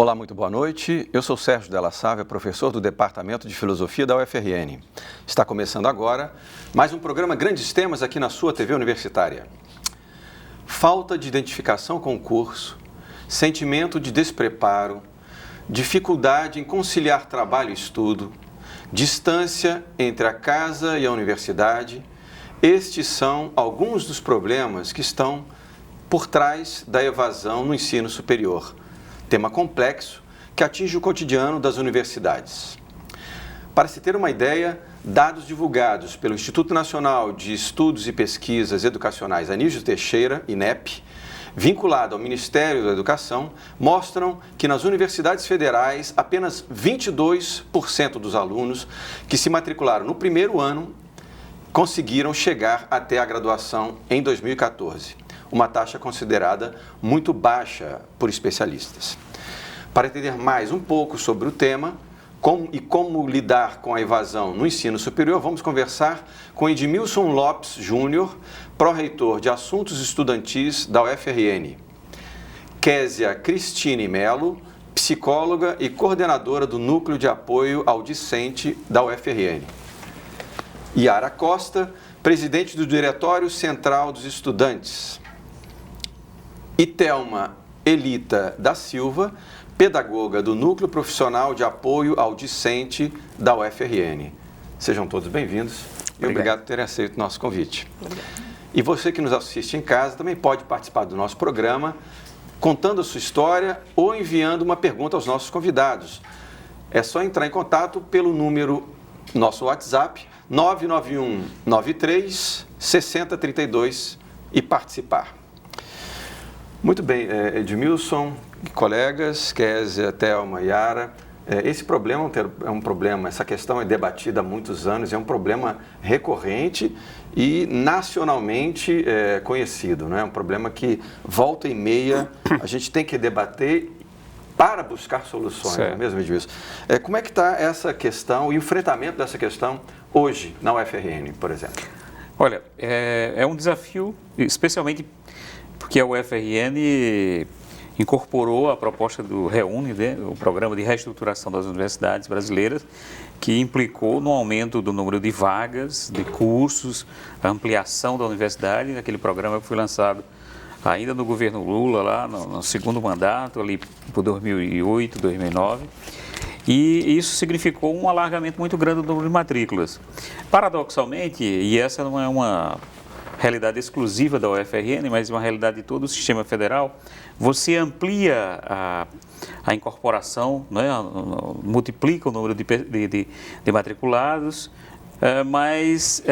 Olá, muito boa noite. Eu sou Sérgio Della Sávia, professor do Departamento de Filosofia da UFRN. Está começando agora mais um programa Grandes Temas aqui na sua TV Universitária. Falta de identificação com o curso, sentimento de despreparo, dificuldade em conciliar trabalho e estudo, distância entre a casa e a universidade. Estes são alguns dos problemas que estão por trás da evasão no ensino superior. Tema complexo que atinge o cotidiano das universidades. Para se ter uma ideia, dados divulgados pelo Instituto Nacional de Estudos e Pesquisas Educacionais Anísio Teixeira, INEP, vinculado ao Ministério da Educação, mostram que nas universidades federais apenas 22% dos alunos que se matricularam no primeiro ano conseguiram chegar até a graduação em 2014. Uma taxa considerada muito baixa por especialistas. Para entender mais um pouco sobre o tema como lidar com a evasão no ensino superior, vamos conversar com Edmilson Lopes Júnior, pró-reitor de Assuntos Estudantis da UFRN. Késia Cristine Melo, psicóloga e coordenadora do Núcleo de Apoio ao Discente da UFRN. Yara Costa, presidente do Diretório Central dos Estudantes. E Thelma Elita da Silva, pedagoga do Núcleo Profissional de Apoio ao Discente da UFRN. Sejam todos bem-vindos e obrigado por terem aceito o nosso convite. Obrigado. E você que nos assiste em casa também pode participar do nosso programa contando a sua história ou enviando uma pergunta aos nossos convidados. É só entrar em contato pelo número, nosso WhatsApp, 991 93 6032 e participar. Muito bem, Edmilson, colegas, Késia, Thelma, Yara, esse problema é um problema, essa questão é debatida há muitos anos, é um problema recorrente e nacionalmente conhecido, não é? Um problema que volta e meia a gente tem que debater para buscar soluções, não é mesmo, Edmilson? Como é que está essa questão, o enfrentamento dessa questão hoje na UFRN, por exemplo? Olha, é um desafio, especialmente porque a UFRN incorporou a proposta do REUNE, né, o Programa de Reestruturação das Universidades Brasileiras, que implicou no aumento do número de vagas, de cursos, a ampliação da universidade, aquele programa que foi lançado ainda no governo Lula, lá no segundo mandato, ali por 2008, 2009. E isso significou um alargamento muito grande do número de matrículas. Paradoxalmente, e essa não é uma realidade exclusiva da UFRN, mas uma realidade de todo o sistema federal, você amplia a incorporação, né, multiplica o número de matriculados, mas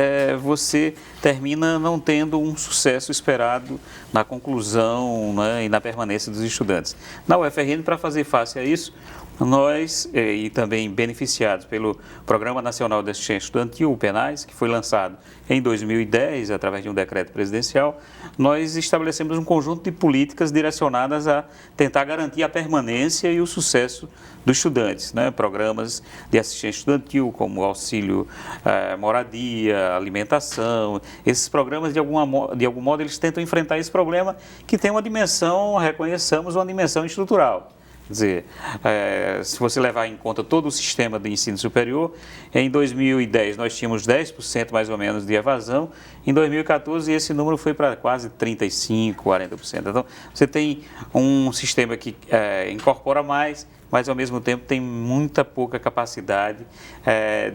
você termina não tendo um sucesso esperado na conclusão, né, e na permanência dos estudantes. Na UFRN, para fazer face a isso, nós, e também beneficiados pelo Programa Nacional de Assistência Estudantil, o PENAS, que foi lançado em 2010, através de um decreto presidencial, nós estabelecemos um conjunto de políticas direcionadas a tentar garantir a permanência e o sucesso dos estudantes, né? Programas de assistência estudantil, como auxílio moradia, alimentação. Esses programas, de algum modo, eles tentam enfrentar esse problema que tem uma dimensão, reconheçamos, uma dimensão estrutural. Quer dizer, se você levar em conta todo o sistema de ensino superior, em 2010 nós tínhamos 10% mais ou menos de evasão, em 2014 esse número foi para quase 35%, 40%. Então, você tem um sistema que incorpora mais, mas ao mesmo tempo tem muita pouca capacidade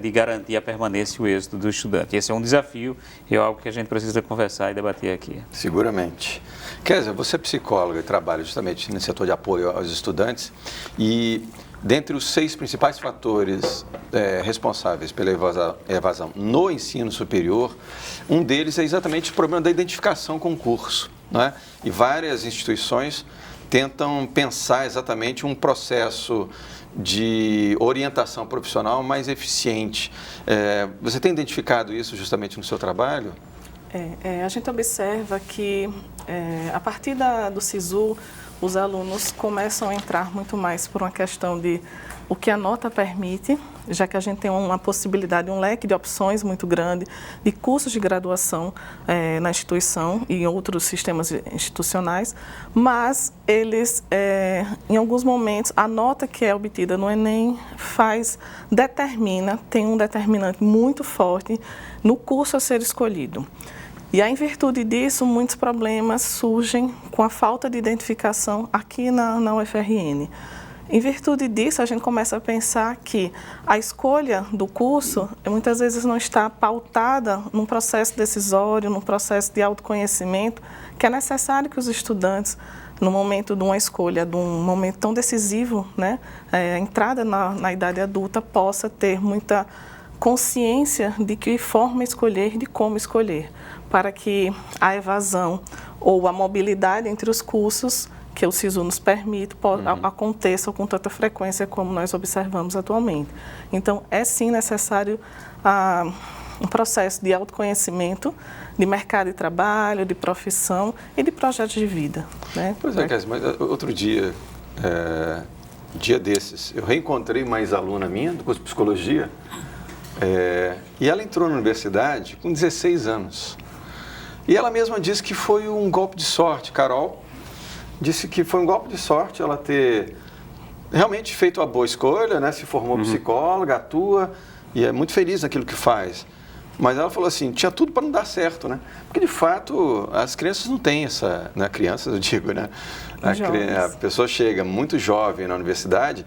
de garantir a permanência e o êxito do estudante. Esse é um desafio e é algo que a gente precisa conversar e debater aqui. Seguramente. Késia, você é psicóloga e trabalha justamente no setor de apoio aos estudantes e dentre os 6 principais fatores responsáveis pela evasão no ensino superior, um deles é exatamente o problema da identificação com o curso, não é? E várias instituições tentam pensar exatamente um processo de orientação profissional mais eficiente. Você tem identificado isso justamente no seu trabalho? A gente observa que, a partir do SISU, os alunos começam a entrar muito mais por uma questão de o que a nota permite, já que a gente tem uma possibilidade, um leque de opções muito grande, de cursos de graduação na instituição e em outros sistemas institucionais, mas eles, em alguns momentos, a nota que é obtida no Enem tem um determinante muito forte no curso a ser escolhido. E aí, em virtude disso, muitos problemas surgem com a falta de identificação aqui na UFRN. Em virtude disso, a gente começa a pensar que a escolha do curso muitas vezes não está pautada num processo decisório, num processo de autoconhecimento, que é necessário que os estudantes, no momento de uma escolha, de um momento tão decisivo, né, a entrada na idade adulta, possa ter muita consciência de que forma escolher e de como escolher, para que a evasão ou a mobilidade entre os cursos que o SISU nos permite, aconteça com tanta frequência como nós observamos atualmente. Então, é sim necessário um processo de autoconhecimento, de mercado de trabalho, de profissão e de projetos de vida. Né? Pois é, Kézia, mas outro dia, dia desses, eu reencontrei uma ex-aluna minha do curso de Psicologia, e ela entrou na universidade com 16 anos. E ela mesma disse que foi um golpe de sorte, Carol. Disse que foi um golpe de sorte ela ter realmente feito a boa escolha, né? Se formou psicóloga, atua e é muito feliz naquilo que faz. Mas ela falou assim, tinha tudo para não dar certo, né? Porque, de fato, as crianças não têm essa... Né? Crianças, eu digo, né? A pessoa chega muito jovem na universidade,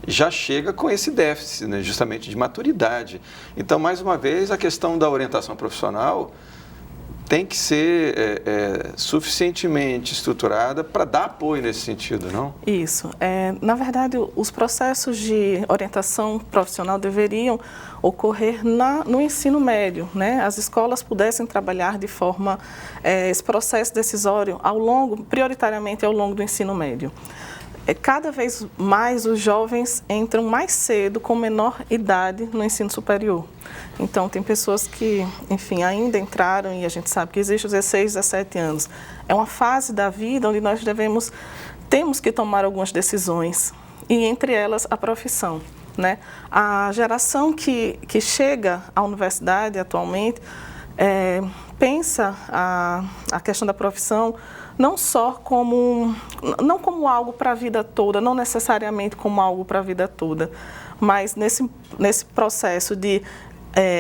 já chega com esse déficit, né? Justamente de maturidade. Então, mais uma vez, a questão da orientação profissional tem que ser suficientemente estruturada para dar apoio nesse sentido, não? Isso. Na verdade, os processos de orientação profissional deveriam ocorrer no ensino médio, né? As escolas pudessem trabalhar de forma, esse processo decisório prioritariamente ao longo do ensino médio. Cada vez mais os jovens entram mais cedo, com menor idade, no ensino superior. Então, tem pessoas que, enfim, ainda entraram, e a gente sabe que existe os 16, 17 anos. É uma fase da vida onde nós temos que tomar algumas decisões, e entre elas a profissão. Né? A geração que chega à universidade atualmente pensa a questão da profissão não só não como algo para a vida toda, não necessariamente como algo para a vida toda, mas nesse processo de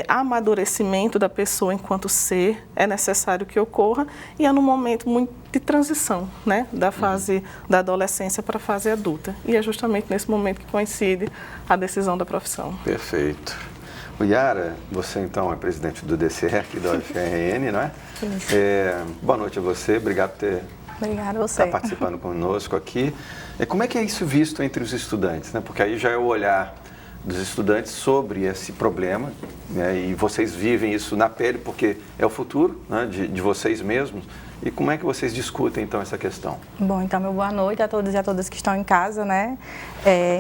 amadurecimento da pessoa enquanto ser, é necessário que ocorra, e é num momento muito de transição, né, da fase da adolescência para a fase adulta. E é justamente nesse momento que coincide a decisão da profissão. Perfeito. Yara, você então é presidente do DCE aqui da UFRN, não é? Boa noite a você, obrigado por estar participando conosco aqui. Como é que é isso visto entre os estudantes, né? Porque aí já é o olhar dos estudantes sobre esse problema, né? E vocês vivem isso na pele porque é o futuro, né, de vocês mesmos. E como é que vocês discutem, então, essa questão? Bom, então, meu boa noite a todos e a todas que estão em casa, né?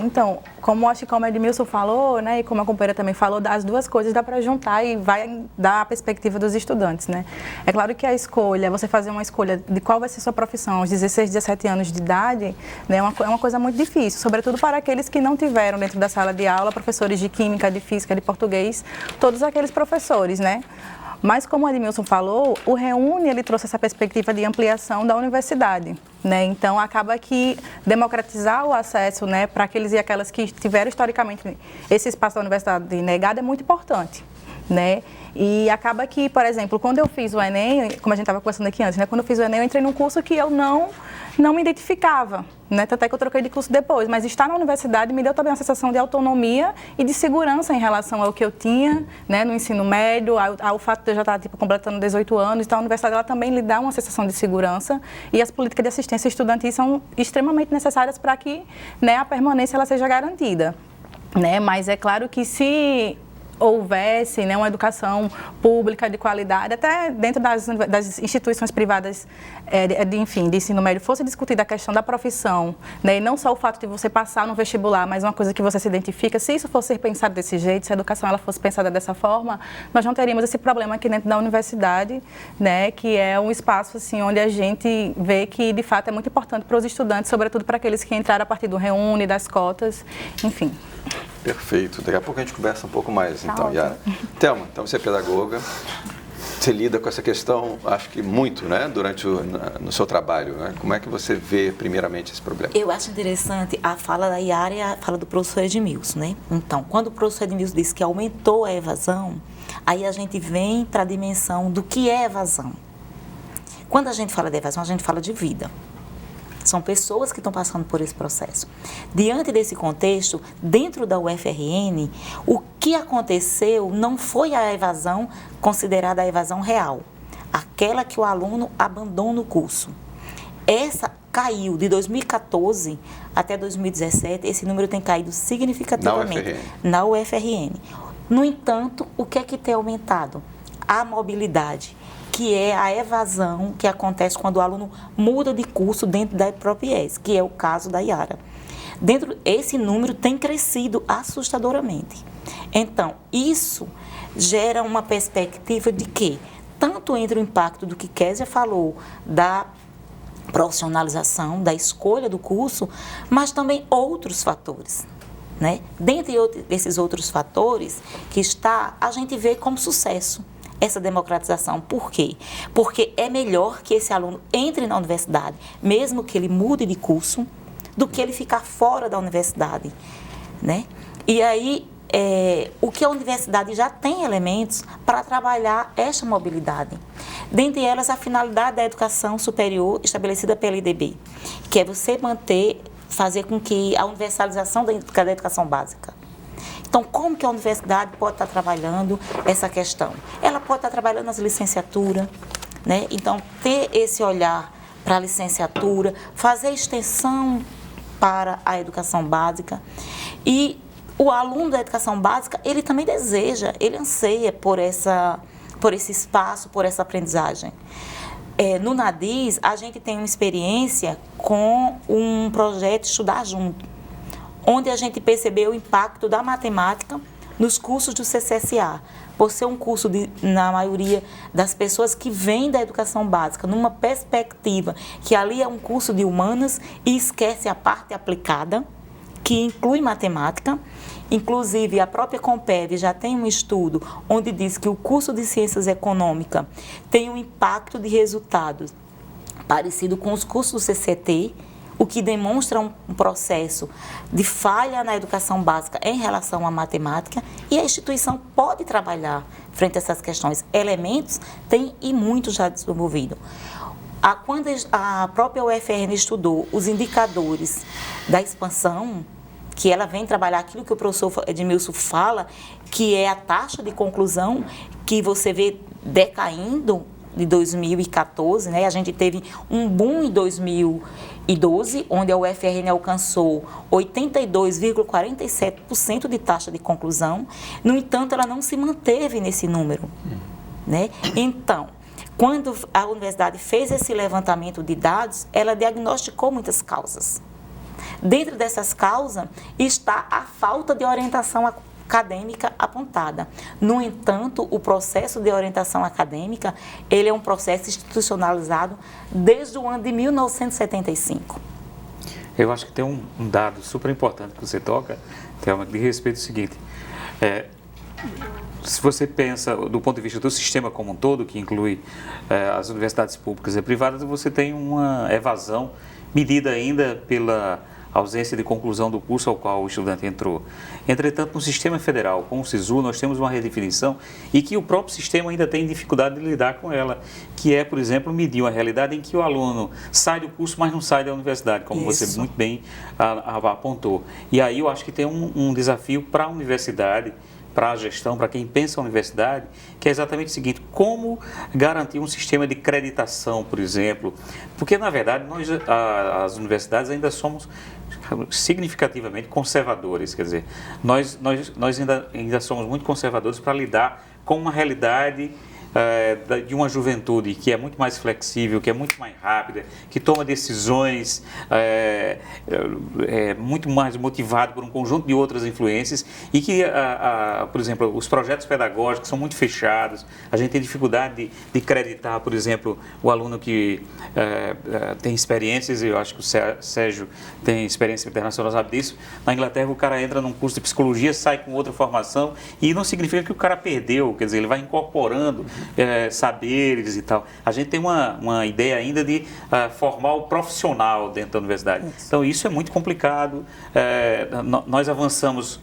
Então, como o Edmilson falou, né, e como a companheira também falou, as duas coisas dá para juntar e vai dar a perspectiva dos estudantes, né? É claro que a escolha, você fazer uma escolha de qual vai ser sua profissão aos 16, 17 anos de idade, né, é uma coisa muito difícil, sobretudo para aqueles que não tiveram dentro da sala de aula professores de química, de física, de português, todos aqueles professores, né? Mas, como o Edmilson falou, o REUNE, ele trouxe essa perspectiva de ampliação da universidade, né? Então, acaba que democratizar o acesso, né, para aqueles e aquelas que tiveram, historicamente, esse espaço da universidade negado é muito importante, né? E acaba que, por exemplo, quando eu fiz o Enem, como a gente estava conversando aqui antes, né? Quando eu fiz o Enem, eu entrei num curso que eu não me identificava, né? Tanto é que eu troquei de curso depois, mas estar na universidade me deu também uma sensação de autonomia e de segurança em relação ao que eu tinha, né, no ensino médio, ao fato de eu já estar completando 18 anos. Então, a universidade ela também lhe dá uma sensação de segurança, e as políticas de assistência estudantil são extremamente necessárias para que, né, a permanência ela seja garantida, né? Mas é claro que se houvesse, né, uma educação pública de qualidade, até dentro das instituições privadas de ensino médio, fosse discutida a questão da profissão, né, e não só o fato de você passar no vestibular, mas uma coisa que você se identifica, se isso fosse pensado desse jeito, se a educação ela fosse pensada dessa forma, nós não teríamos esse problema aqui dentro da universidade, né, que é um espaço assim, onde a gente vê que, de fato, é muito importante para os estudantes, sobretudo para aqueles que entraram a partir do Reúne, das cotas, enfim. Perfeito. Daqui a pouco a gente conversa um pouco mais, Tá então, ótimo. Yara. Thelma, então você é pedagoga, você lida com essa questão, acho que muito, né, no seu trabalho, né? Como é que você vê, primeiramente, esse problema? Eu acho interessante a fala da Yara e a fala do professor Edmilson, né? Então, quando o professor Edmilson disse que aumentou a evasão, aí a gente vem para a dimensão do que é evasão. Quando a gente fala de evasão, a gente fala de vida. São pessoas que estão passando por esse processo. Diante desse contexto, dentro da UFRN, o que aconteceu não foi a evasão considerada a evasão real, aquela que o aluno abandona o curso. Essa caiu de 2014 até 2017, esse número tem caído significativamente na UFRN. No entanto, o que é que tem aumentado? A mobilidade, que é a evasão que acontece quando o aluno muda de curso dentro da própria IES, que é o caso da Yara. Esse número tem crescido assustadoramente. Então, isso gera uma perspectiva de que, tanto entre o impacto do que Kézia falou, da profissionalização, da escolha do curso, mas também outros fatores. Né? Dentre esses outros fatores, a gente vê como sucesso essa democratização. Por quê? Porque é melhor que esse aluno entre na universidade, mesmo que ele mude de curso, do que ele ficar fora da universidade, né? E aí, o que a universidade já tem elementos para trabalhar esta mobilidade. Dentre elas, a finalidade da educação superior estabelecida pela IDB, que é você fazer com que a universalização da educação básica. Então, como que a universidade pode estar trabalhando essa questão? Ela pode estar trabalhando as licenciaturas, né? Então, ter esse olhar para a licenciatura, fazer extensão para a educação básica. E o aluno da educação básica, ele também deseja, ele anseia por esse espaço, por essa aprendizagem. No NADIS, a gente tem uma experiência com um projeto Estudar Junto, onde a gente percebeu o impacto da matemática nos cursos do CCSA, por ser um curso, na maioria das pessoas que vêm da educação básica, numa perspectiva que ali é um curso de humanas e esquece a parte aplicada, que inclui matemática. Inclusive, a própria Compev já tem um estudo onde diz que o curso de Ciências Econômicas tem um impacto de resultados parecido com os cursos do CCT, o que demonstra um processo de falha na educação básica em relação à matemática, e a instituição pode trabalhar frente a essas questões. Elementos tem e muito já desenvolvido. Quando a própria UFRN estudou os indicadores da expansão, que ela vem trabalhar aquilo que o professor Edmilson fala, que é a taxa de conclusão, que você vê decaindo de 2014, né? A gente teve um boom em 2012, onde a UFRN alcançou 82,47% de taxa de conclusão. No entanto, ela não se manteve nesse número, né? Então, quando a universidade fez esse levantamento de dados, ela diagnosticou muitas causas. Dentro dessas causas está a falta de orientação acadêmica apontada. No entanto, o processo de orientação acadêmica, ele é um processo institucionalizado desde o ano de 1975. Eu acho que tem um dado super importante que você toca, Thelma, que diz respeito ao seguinte: se você pensa do ponto de vista do sistema como um todo, que inclui as universidades públicas e privadas, você tem uma evasão medida ainda pela ausência de conclusão do curso ao qual o estudante entrou. Entretanto, no sistema federal, com o SISU, nós temos uma redefinição e que o próprio sistema ainda tem dificuldade de lidar com ela, que é, por exemplo, medir uma realidade em que o aluno sai do curso, mas não sai da universidade, como Isso. você muito bem apontou. E aí eu acho que tem um desafio para a universidade, para a gestão, para quem pensa a universidade, que é exatamente o seguinte: como garantir um sistema de creditação, por exemplo, porque, na verdade, nós, as universidades, ainda somos significativamente conservadores, quer dizer, nós ainda somos muito conservadores para lidar com uma realidade de uma juventude que é muito mais flexível, que é muito mais rápida, que toma decisões muito mais motivado por um conjunto de outras influências e que, por exemplo, os projetos pedagógicos são muito fechados, a gente tem dificuldade de creditar, por exemplo, o aluno que tem experiências, eu acho que o Sérgio tem experiência internacional, sabe disso. Na Inglaterra o cara entra num curso de psicologia, sai com outra formação e não significa que o cara perdeu, quer dizer, ele vai incorporando saberes e tal. A gente tem uma ideia ainda de formar o profissional dentro da universidade. Isso. Então isso é muito complicado. Nós avançamos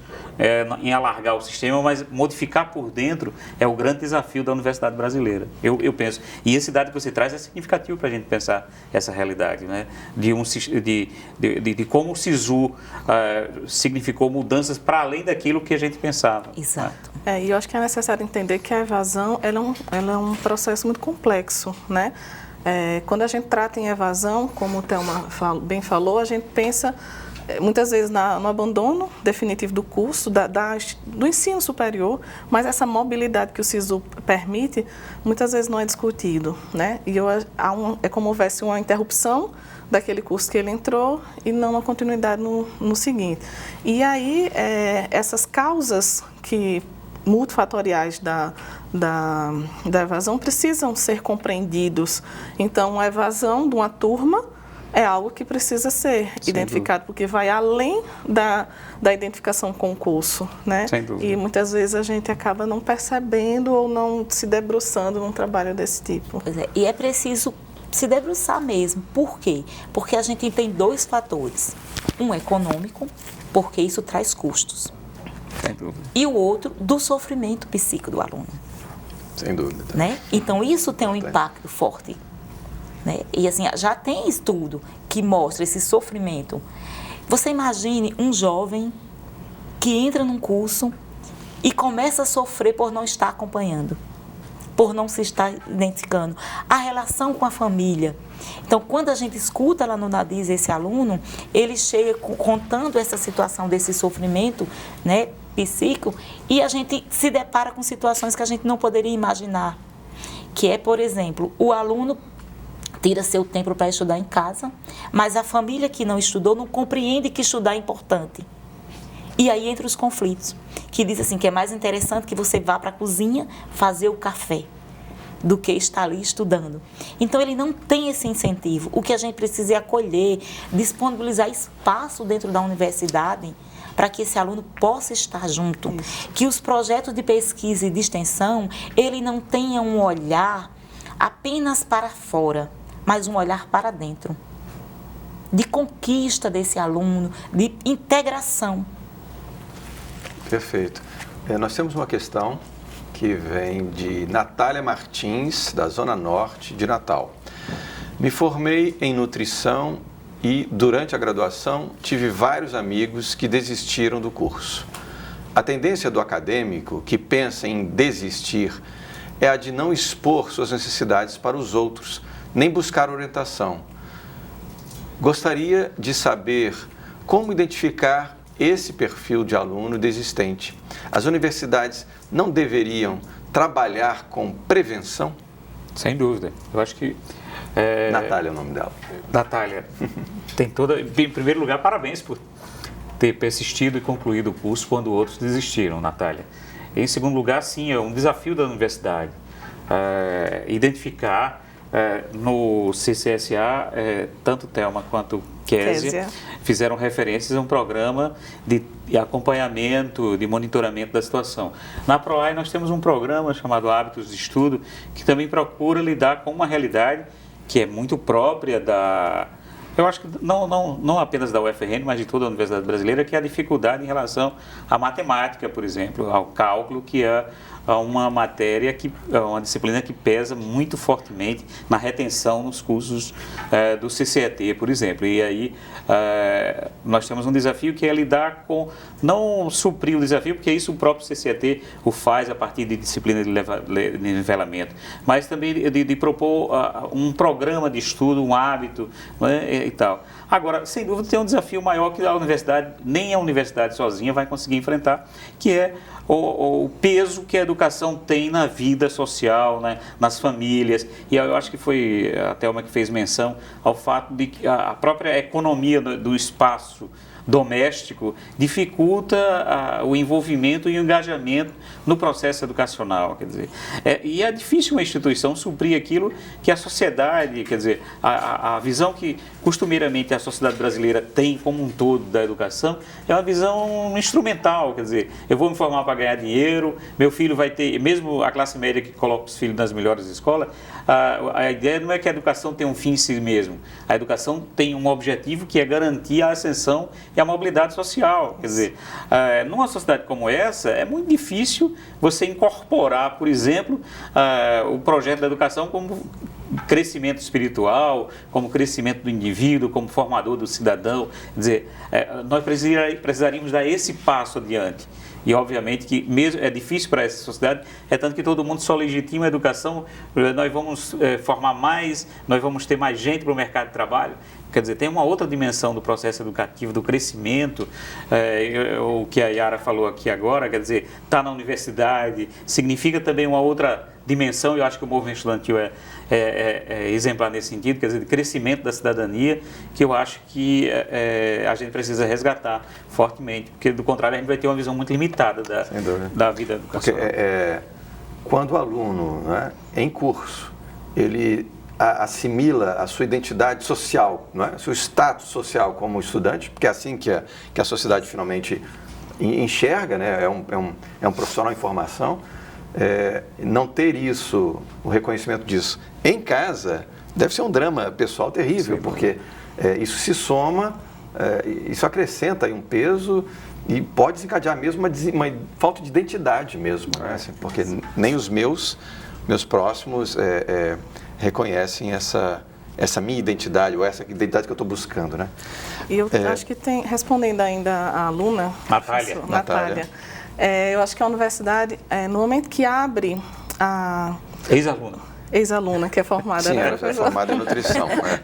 em alargar o sistema, mas modificar por dentro é o grande desafio da universidade brasileira, eu penso. E esse dado que você traz é significativo para a gente pensar essa realidade, né? De como o SISU significou mudanças para além daquilo que a gente pensava. Exato. E eu acho que é necessário entender que a evasão ela é um processo muito complexo, né? Quando a gente trata em evasão, como o Thelma bem falou, a gente pensa muitas vezes no abandono definitivo do curso, do ensino superior, mas essa mobilidade que o SISU permite, muitas vezes não é discutido, né? E é como houvesse uma interrupção daquele curso que ele entrou e não uma continuidade no seguinte. E aí, essas causas multifatoriais da evasão precisam ser compreendidos. Então, a evasão de uma turma é algo que precisa ser identificado, porque vai além da identificação com o curso, né? Sem dúvida. E muitas vezes a gente acaba não percebendo ou não se debruçando num trabalho desse tipo. Pois é, e é preciso se debruçar mesmo. Por quê? Porque a gente tem dois fatores. Um econômico, porque isso traz custos. Sem dúvida. E o outro, do sofrimento psíquico do aluno. Sem dúvida. Né? Então, isso tem um impacto forte. Né? E assim, já tem estudo que mostra esse sofrimento. Você imagine um jovem que entra num curso e começa a sofrer por não estar acompanhando, por não se estar identificando. A relação com a família. Então, quando a gente escuta lá no NADIS esse aluno, ele chega contando essa situação desse sofrimento, né, psíquico, e a gente se depara com situações que a gente não poderia imaginar. Que é, por exemplo, o aluno tira seu tempo para estudar em casa, mas a família que não estudou não compreende que estudar é importante. E aí entra os conflitos, que diz assim, que é mais interessante que você vá para a cozinha fazer o café do que estar ali estudando. Então, ele não tem esse incentivo. O que a gente precisa é acolher, disponibilizar espaço dentro da universidade para que esse aluno possa estar junto. Isso. Que os projetos de pesquisa e de extensão, ele não tenha um olhar apenas para fora, mas um olhar para dentro. De conquista desse aluno, de integração. Perfeito. Nós temos uma questão que vem de Natália Martins, da Zona Norte de Natal. Me formei em nutrição e, durante a graduação, tive vários amigos que desistiram do curso. A tendência do acadêmico que pensa em desistir é a de não expor suas necessidades para os outros, nem buscar orientação. Gostaria de saber como identificar esse perfil de aluno desistente. As universidades não deveriam trabalhar com prevenção? Sem dúvida. Eu acho que... Natália é o nome dela. Natália, tem toda... Em primeiro lugar, parabéns por ter persistido e concluído o curso quando outros desistiram, Natália. Em segundo lugar, sim, é um desafio da universidade. Identificar no CCSA, tanto Thelma quanto Kézia fizeram referências a um programa de acompanhamento, de monitoramento da situação. Na PROAI nós temos um programa chamado Hábitos de Estudo, que também procura lidar com uma realidade que é muito própria eu acho que não apenas da UFRN, mas de toda a Universidade Brasileira, que é a dificuldade em relação à matemática, por exemplo, ao cálculo, que é uma matéria, uma disciplina que pesa muito fortemente na retenção nos cursos do CCET, por exemplo. E aí nós temos um desafio que é lidar com, não suprir o desafio, porque isso o próprio CCET o faz a partir de disciplina de nivelamento, mas também de propor um programa de estudo, um hábito, né, e tal. Agora, sem dúvida, tem um desafio maior que nem a universidade sozinha vai conseguir enfrentar, que é o peso que a educação tem na vida social, né, nas famílias. E eu acho que foi a Thelma que fez menção ao fato de que a própria economia do espaço doméstico dificulta o envolvimento e o engajamento no processo educacional, quer dizer, e é difícil uma instituição suprir aquilo que a sociedade, quer dizer, a visão que costumeiramente a sociedade brasileira tem como um todo da educação é uma visão instrumental, quer dizer, eu vou me formar para ganhar dinheiro, meu filho vai ter, mesmo a classe média que coloca os filhos nas melhores escolas, a ideia não é que a educação tem um fim em si mesmo, a educação tem um objetivo que é garantir a ascensão e a mobilidade social. Quer dizer, numa sociedade como essa, é muito difícil você incorporar, por exemplo, o projeto da educação como crescimento espiritual, como crescimento do indivíduo, como formador do cidadão. Quer dizer, nós precisaríamos dar esse passo adiante. E, obviamente, que mesmo é difícil para essa sociedade, é tanto que todo mundo só legitima a educação, nós vamos formar mais, nós vamos ter mais gente para o mercado de trabalho. Quer dizer, tem uma outra dimensão do processo educativo, do crescimento, o que a Yara falou aqui agora, quer dizer, estar na universidade, significa também uma outra dimensão, e eu acho que o movimento estudantil é exemplar nesse sentido, quer dizer, de crescimento da cidadania, que eu acho que a gente precisa resgatar fortemente, porque do contrário a gente vai ter uma visão muito limitada da vida educacional. Porque quando o aluno, né, em curso, ele assimila a sua identidade social, não é? Seu status social como estudante, porque é assim que a sociedade finalmente enxerga, né? É um profissional em formação. Não ter isso, o reconhecimento disso em casa, deve ser um drama pessoal terrível, porque isso se soma, isso acrescenta aí um peso e pode desencadear mesmo uma falta de identidade mesmo, né? Assim, porque nem os meus próximos reconhecem essa minha identidade, ou essa identidade que eu estou buscando, né? E eu acho que respondendo ainda a aluna, Natália. Eu acho que a universidade, no momento que abre a... Ex-aluna, que é formada, sim, né? É formada em nutrição. Né?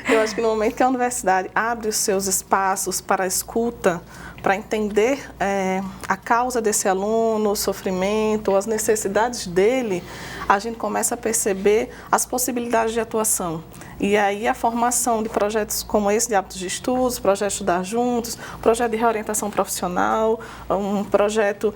Eu acho que no momento que a universidade abre os seus espaços para a escuta, para entender a causa desse aluno, o sofrimento, as necessidades dele, a gente começa a perceber as possibilidades de atuação. E aí a formação de projetos como esse de hábitos de estudos, projeto Estudar Juntos, projeto de reorientação profissional, um projeto,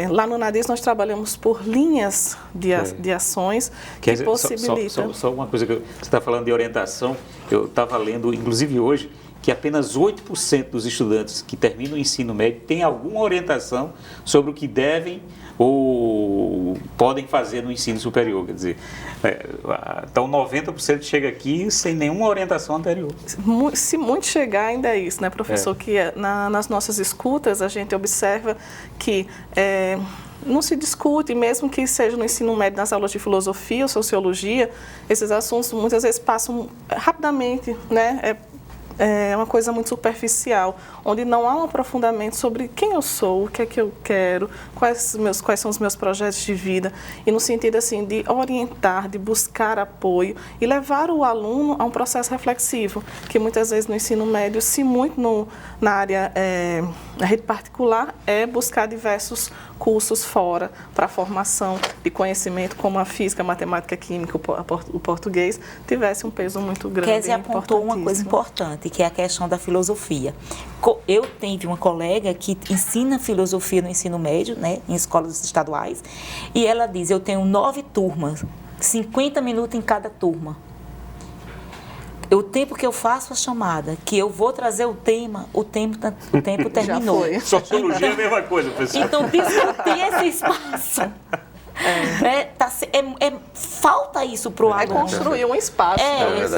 lá no NADIS nós trabalhamos por linhas de ações que possibilitam... Só uma coisa que você está falando de orientação, eu estava lendo, inclusive hoje, que apenas 8% dos estudantes que terminam o ensino médio têm alguma orientação sobre o que devem ou podem fazer no ensino superior. Quer dizer, então 90% chega aqui sem nenhuma orientação anterior. Se muito chegar, ainda é isso, né, professor? Que nas nossas escutas a gente observa que não se discute, mesmo que seja no ensino médio, nas aulas de filosofia ou sociologia, esses assuntos muitas vezes passam rapidamente, né? É uma coisa muito superficial, onde não há um aprofundamento sobre quem eu sou, o que é que eu quero, quais são os meus projetos de vida, e no sentido assim de orientar, de buscar apoio e levar o aluno a um processo reflexivo, que muitas vezes no ensino médio, se muito na área, na rede particular, é buscar diversos cursos fora para a formação de conhecimento, como a física, a matemática, a química, o português, tivesse um peso muito grande. Kézia apontou uma coisa importante, que é a questão da filosofia. Eu tive uma colega que ensina filosofia no ensino médio, né, em escolas estaduais, e ela diz, eu tenho 9 turmas, 50 minutos em cada turma. O tempo que eu faço a chamada, que eu vou trazer o tempo terminou. Sociologia é a mesma coisa, pessoal. Então, discutir esse espaço. Falta isso para o aluno. Construir um espaço.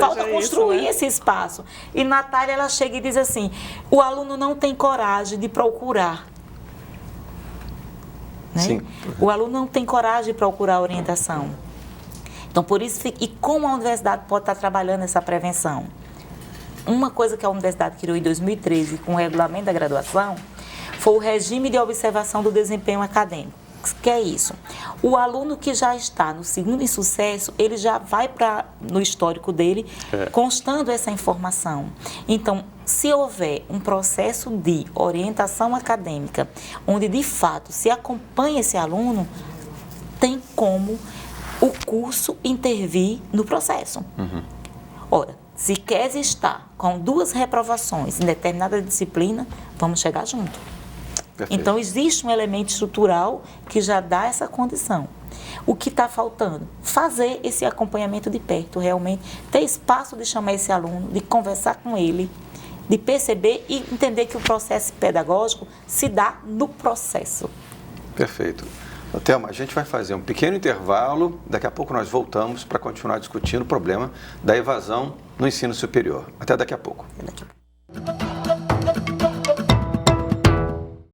Falta construir esse espaço. E Natália, ela chega e diz assim, o aluno não tem coragem de procurar. Né? Sim. O aluno não tem coragem de procurar orientação. Então, por isso, e como a universidade pode estar trabalhando essa prevenção? Uma coisa que a universidade criou em 2013, com o regulamento da graduação, foi o regime de observação do desempenho acadêmico. que é isso? O aluno que já está no segundo insucesso, ele já vai no histórico dele, constando essa informação. Então, se houver um processo de orientação acadêmica, onde de fato se acompanha esse aluno, tem como o curso intervir no processo. Ora, se quer estar com 2 reprovações em determinada disciplina, vamos chegar junto. Perfeito. Então, existe um elemento estrutural que já dá essa condição. O que está faltando? Fazer esse acompanhamento de perto, realmente, ter espaço de chamar esse aluno, de conversar com ele, de perceber e entender que o processo pedagógico se dá no processo. Perfeito. Thelma, a gente vai fazer um pequeno intervalo, daqui a pouco nós voltamos para continuar discutindo o problema da evasão no ensino superior. Até daqui a pouco. Daqui a pouco.